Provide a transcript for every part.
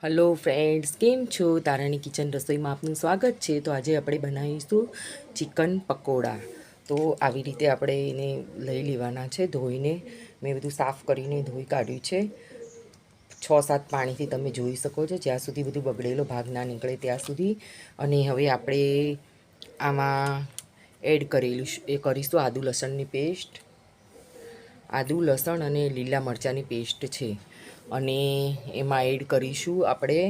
Hello friends, केम छो? तारानी kitchen रसोई में आपનું સ્વાગત છે। તો આજે આપણે બનાવીશું ચિકન પકોડા। તો આવી રીતે આપણે એને લઈ લેવાના છે ધોઈને। મેં બધું સાફ કરીને ધોઈ કાઢ્યું છે। 6-7 પાણીથી તમે જોઈ શકો છો, જ્યાં સુધી બધું બગડેલો ભાગ ના નીકળે ત્યાં સુધી। અને હવે આપણે આમાં એડ કરીશું આદુ લસણની પેસ્ટ। આદુ લસણ અને લીલા મરચાંની પેસ્ટ છે। અને એમાં એડ કરીશું આપણે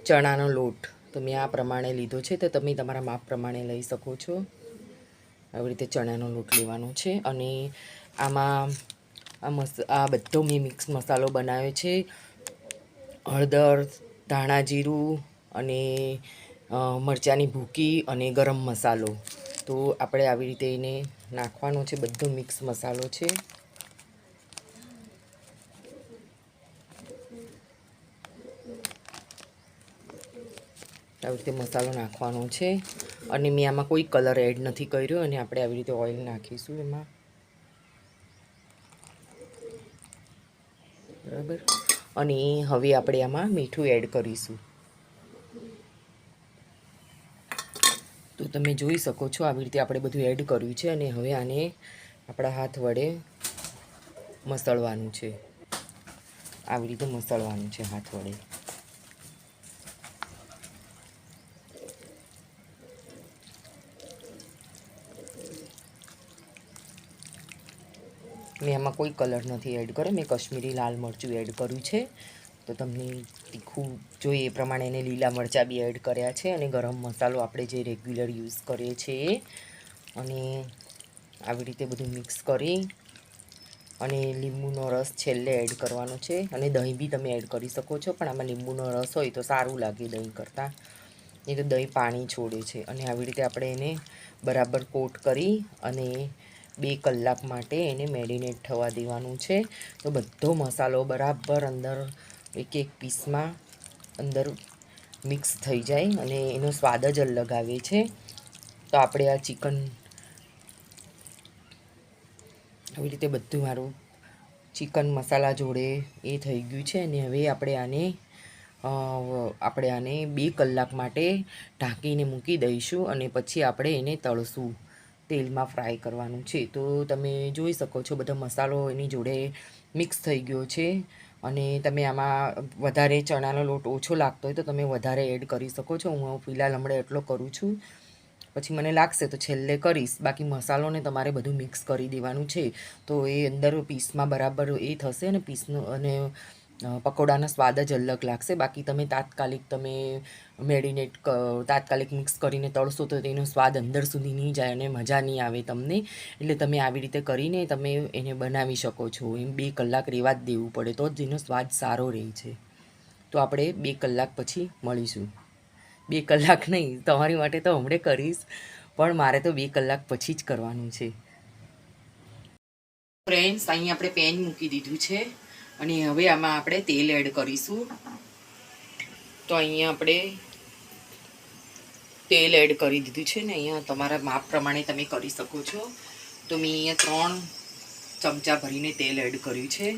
ચણાનો લોટ। તો મેં આ પ્રમાણે લીધો છે, તો તમે તમારા માપ પ્રમાણે લઈ શકો છો। આવી રીતે ચણાનો લોટ લેવાનો છે। અને આમાં આ બધો મેં મિક્સ મસાલો બનાવ્યો છે। હળદર, ધાણા જીરું અને મરચાંની ભૂકી અને ગરમ મસાલો। તો આપણે આવી રીતે એને નાખવાનો છે, બધો મિક્સ મસાલો છે। આવી રીતે મસાલો નાખવાનો છે। અને મેં આમાં કોઈ કલર એડ નથી કર્યો। અને આપણે આવી રીતે ઓઇલ નાખીશું એમાં, બરાબર। અને હવે આપણે આમાં મીઠું એડ કરીશું। તો તમે જોઈ શકો છો આવી રીતે આપણે બધું એડ કર્યું છે। અને હવે આને આપણા હાથ વડે મસળવાનું છે। આવી રીતે મસળવાનું છે હાથ વડે। મેં આમાં કોઈ કલર નથી એડ કર્યો, મેં કશ્મીરી લાલ મરચું એડ કર્યું છે। તો તમને તીખું જોઈએ એ પ્રમાણે એને લીલા મરચાં બી એડ કર્યા છે। અને ગરમ મસાલો આપણે જે રેગ્યુલર યુઝ કરીએ છીએ એ। અને આવી રીતે બધું મિક્સ કરી અને લીંબુનો રસ છેલ્લે એડ કરવાનો છે। અને દહીં બી તમે એડ કરી શકો છો, પણ આમાં લીંબુનો રસ હોય તો સારું લાગે દહીં કરતાં, એ તો દહીં પાણી છોડે છે। અને આવી રીતે આપણે એને બરાબર કોટ કરી અને 2 કલાક માટે એને મેરિનેટ થવા દેવાનું છે। તો બધો મસાલો બરાબર અંદર એક પીસમાં અંદર મિક્સ થઈ જાય અને એનો સ્વાદ જ અલગ આવે છે। તો આપણે આ ચિકન આવી રીતે બધું મારું ચિકન મસાલા જોડે એ થઈ ગયું છે। અને હવે આપણે આને 2 કલાક માટે ઢાંકીને મૂકી દઈશું। અને પછી આપણે એને તળશું, તેલમાં ફ્રાય કરવાનું છે। તો તમે જોઈ શકો છો બધો મસાલો એની જોડે મિક્સ થઈ ગયો છે। અને તમે આમાં વધારે ચણાનો લોટ ઓછો લાગતો હોય તો તમે વધારે એડ કરી શકો છો। હું ફિલહાલ હમણાં એટલો કરું છું, પછી મને લાગશે તો છેલ્લે કરીશ। બાકી મસાલોને તમારે બધું મિક્સ કરી દેવાનું છે। તો એ અંદર પીસમાં બરાબર એ થશે અને પીસનો અને પકોડાનો સ્વાદ જ અલગ લાગશે। બાકી તમે તાત્કાલિક મિક્સ કરીને તળશો તો તેનો સ્વાદ અંદર સુધી નહીં જાય અને મજા નહીં આવે તમને। એટલે તમે આવી રીતે કરીને તમે એને બનાવી શકો છો। એમ 2 કલાક રહેવા જ દેવું પડે તો જ એનો સ્વાદ સારો રહે છે। તો આપણે 2 કલાક પછી મળીશું। 2 કલાક નહીં, તમારી માટે તો હમણાં કરીશ, પણ મારે તો 2 કલાક પછી જ કરવાનું છે। ફ્રેન્ડ્સ, અહીં આપણે પેન મૂકી દીધું છે અને હવે આમાં આપણે તેલ એડ કરીશું। તો અહીંયા આપણે તેલ એડ કરી દીધું છે ને અહીંયા તમારા માપ પ્રમાણે તમે કરી શકો છો। તો મેં અહીંયા 3 ચમચા ભરીને તેલ એડ કર્યું છે।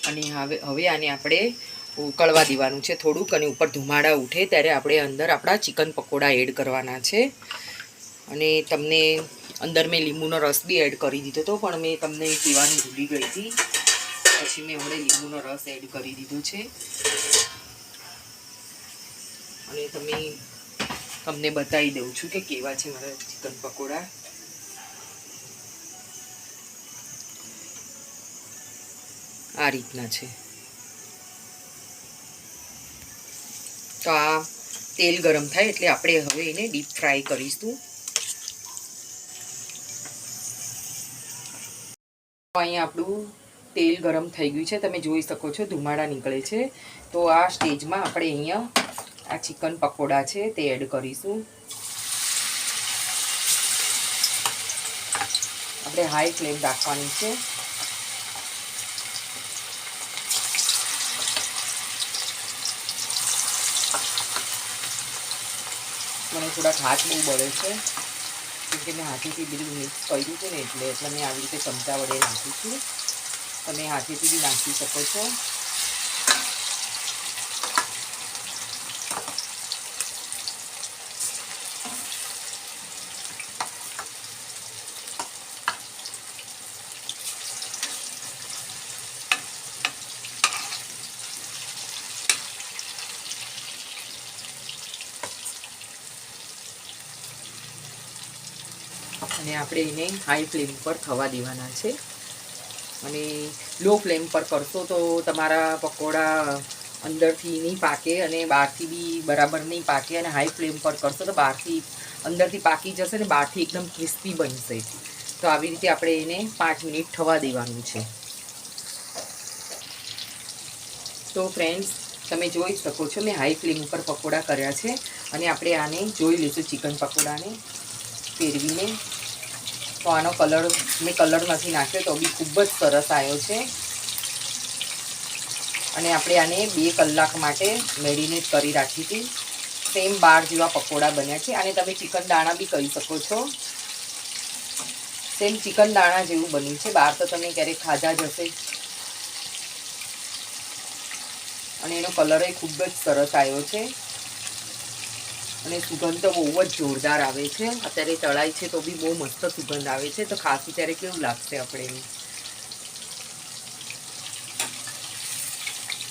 અને હવે આને આપણે ઉકળવા દેવાનું છે થોડુંક, અને ઉપર ધુમાડા ઉઠે ત્યારે આપણે અંદર આપણા ચિકન પકોડા એડ કરવાના છે। અને તમને અંદર મેં લીંબુનો રસ બી એડ કરી દીધો હતો, પણ મેં તમને કહેવાનું ભૂલી ગઈ હતી, પછી મેં હમણાં લીંબુનો રસ એડ કરી દીધો છે। અને તમને બતાવી દઉં છું કે કેવા છે મારા ચિકન પકોડા। આ રીતના છે। તો આ તેલ ગરમ થાય એટલે આપણે હવે એને ડીપ ફ્રાય કરીશું। અહીંયા આપણું તેલ ગરમ થઈ ગયું છે, તમે જોઈ શકો છો ધુમાડા નીકળે છે। તો આ સ્ટેજમાં આપણે અહીંયા આ ચિકન પકોડા છે તે એડ કરીશું। આપણે હાઈ ફ્લેમ રાખવાની છે। મને થોડાક હાથ બહુ બળે છે, કેમ કે મેં હાથેથી બધું મિક્સ કર્યું છે ને એટલે મેં આવી રીતે ચમચા વડે નાખીશું। તમે હાથેથી બી નાખી શકો છો। અને આપણે એને હાઈ ફ્લેમ પર થવા દેવાના છે. અને લો ફ્લેમ પર કરશો તો તમારા પકોડા અંદરથી નહીં પાકે અને બહારથી બી બરાબર નહીં પાકે. અને હાઈ ફ્લેમ પર કરશો તો બહારથી અંદરથી પાકી જશે ને બહારથી એકદમ ક્રિસ્પી બનશે. તો આવી રીતે આપણે એને 5 મિનિટ થવા દેવાનું છે. તો ફ્રેન્ડ્સ, તમે જોઈ શકો છો મેં હાઈ ફ્લેમ ઉપર પકોડા કર્યા છે. અને આપણે આને જોઈ લઈશું ચિકન પકોડાને ફેરવીને. તો આનો કલર મેં કલર નથી નાખ્યો તો બી ખૂબ જ સરસ આવ્યો છે. અને આપણે આને 2 કલાક માટે મેરિનેટ કરી રાખી હતી. સેમ બાર જેવા પકોડા બન્યા છે. અને તમે ચિકન દાણા બી કરી શકો છો. સેમ ચિકન દાણા જેવું બન્યું છે. બહાર તો તમે ક્યારેક ખાધા જ હશે. અને એનો કલર એ ખૂબ જ સરસ આવ્યો છે. અને સુગંધ તો બહુ જ જોરદાર આવે છે. અત્યારે તળાઈ છે તો બી બહુ મસ્ત સુગંધ આવે છે. તો ખાસી ત્યારે કેવું લાગશે આપણે એને.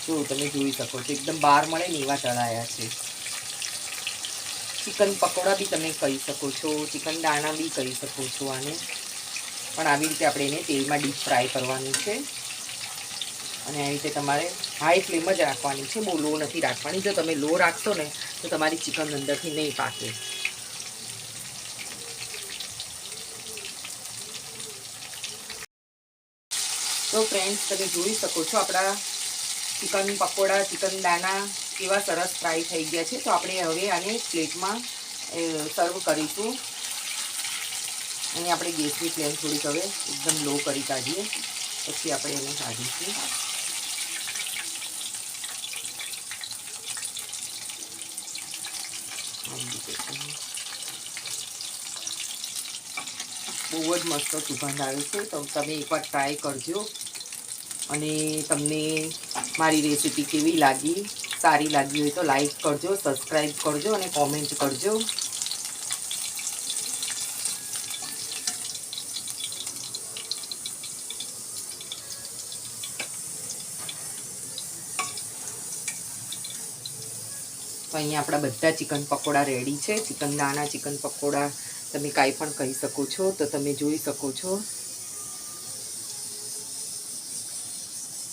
જો તમે જોઈ શકો છો એકદમ બહાર મળે ને એવા તળાયા છે. ચિકન પકોડા બી તમે કહી શકો છો, ચિકન દાણા બી કહી શકો છો આને. પણ આવી રીતે આપણે એને તેલમાં ડીપ ફ્રાય કરવાનું છે. અને આવી રીતે તમારે હાઈ ફ્લેમ જ રાખવાની છે, બહુ લો નથી રાખવાની. જો તમે લો રાખશો ને તો તમારી ચિકન અંદરથી નહીં પાકે. તો ફ્રેન્ડ્સ, તમે જોઈ શકો છો આપણા ચિકન પકોડા, ચિકન દાણા કેવા સરસ ફ્રાય થઈ ગયા છે. તો આપણે હવે આને પ્લેટમાં સર્વ કરીશું. અહીં આપણે ગેસની ફ્લેમ થોડીક હવે એકદમ લો કરી કાઢીએ, પછી આપણે એને કાઢીશું. બહુ જ મસ્ત સુગંધ આવે છે. તો તમે એકવાર ટ્રાય કરજો. અને તમને મારી રેસીપી કેવી લાગી, સારી લાગી હોય તો લાઈક કરજો, સબસ્ક્રાઈબ કરજો અને કોમેન્ટ કરજો. તો અહીંયા આપણા બધા ચિકન પકોડા રેડી છે. ચિકન દાણા, ચિકન પકોડા તમે કાંઈ પણ કહી શકો છો. તો તમે જોઈ શકો છો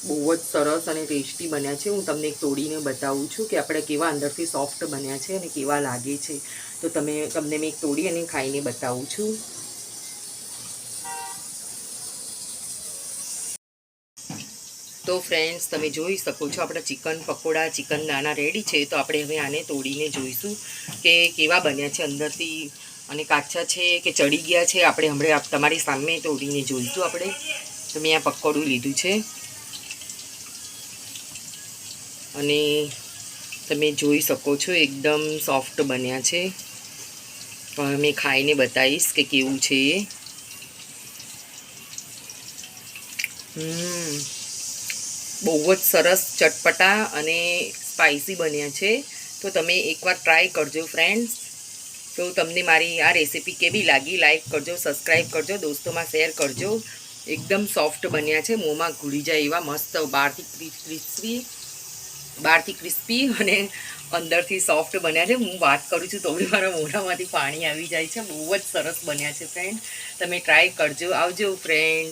બહુ જ સરસ અને ટેસ્ટી બન્યા છે. હું તમને એક તોડીને બતાવું છું કે આપણે કેવા અંદરથી સોફ્ટ બન્યા છે અને કેવા લાગે છે. તો તમને મેં એક તોડી અને ખાઈને બતાવું છું. તો ફ્રેન્ડ્સ, તમે જોઈ શકો છો આપણા ચિકન પકોડા, ચિકન દાણા રેડી છે. તો આપણે હવે આને તોડીને જોઈશું કે કેવા બન્યા છે અંદરથી, અને કાચા છે કે ચડી ગયા છે. આપણે હમણાં તમારી સામે તોડીને જોઈશું. આપણે તો મેં આ પકોડું લીધું છે અને તમે જોઈ શકો છો એકદમ સોફ્ટ બન્યા છે. મેં ખાઈને બતાવીશ કે કેવું છે એ. બહુ જ સરસ ચટપટા અને સ્પાઇસી બન્યા છે. તો તમે એકવાર ટ્રાય કરજો ફ્રેન્ડ્સ. તો તમને મારી આ રેસીપી કેવી લાગી, લાઈક કરજો, સબસ્ક્રાઈબ કરજો, દોસ્તોમાં શેર કરજો. એકદમ સોફ્ટ બન્યા છે, મોંમાં ઘૂલી જાય એવા મસ્ત. બહારથી ક્રિસ્પી અને અંદરથી સોફ્ટ બન્યા છે. હું વાત કરું છું તો બી મારા મોઢામાંથી પાણી આવી જાય છે. બહુ જ સરસ બન્યા છે ફ્રેન્ડ. તમે ટ્રાય કરજો. આવજો ફ્રેન્ડ.